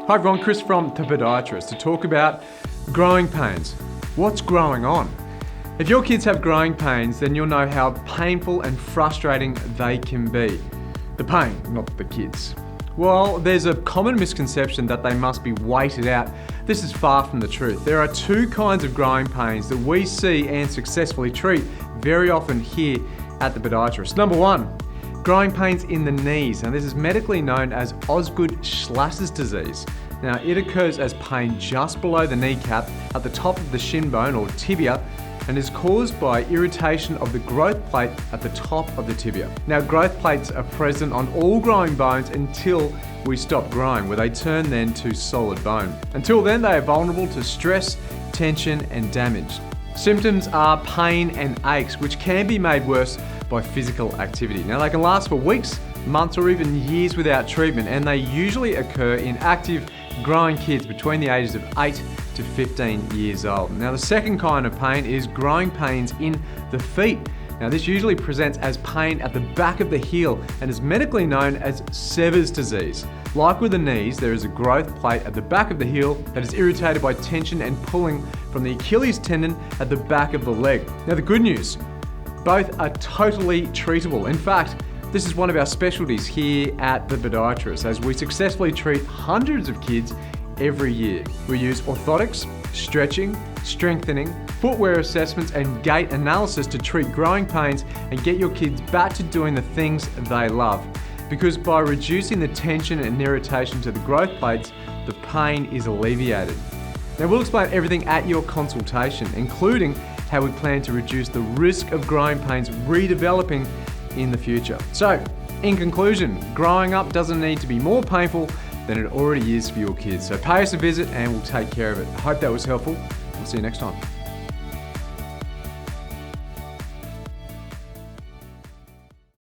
Hi everyone, Chris from The-Podiatrist to talk about growing pains. What's growing on? If your kids have growing pains, then you'll know how painful and frustrating they can be. The pain, not the kids. Well, there's a common misconception that they must be waited out. This is far from the truth. There are two kinds of growing pains that we see and successfully treat very often here at The Podiatrist. Number one, growing pains in the knees. Now this is medically known as Osgood-Schlasser's disease. Now it occurs as pain just below the kneecap at the top of the shin bone or tibia and is caused by irritation of the growth plate at the top of the tibia. Now growth plates are present on all growing bones until we stop growing, where they turn then to solid bone. Until then they are vulnerable to stress, tension and damage. Symptoms are pain and aches, which can be made worse by physical activity. Now they can last for weeks, months or even years without treatment, and they usually occur in active growing kids between the ages of 8 to 15 years old. Now the second kind of pain is growing pains in the feet. Now this usually presents as pain at the back of the heel and is medically known as Sever's disease. Like with the knees, there is a growth plate at the back of the heel that is irritated by tension and pulling from the Achilles tendon at the back of the leg. Now the good news, both are totally treatable. In fact, this is one of our specialties here at The Podiatrist, as we successfully treat hundreds of kids every year. We use orthotics, stretching, strengthening, footwear assessments and gait analysis to treat growing pains and get your kids back to doing the things they love. Because by reducing the tension and irritation to the growth plates, the pain is alleviated. Now we'll explain everything at your consultation, including how we plan to reduce the risk of growing pains redeveloping in the future. So, in conclusion, growing up doesn't need to be more painful than it already is for your kids. So pay us a visit and we'll take care of it. I hope that was helpful. We'll see you next time.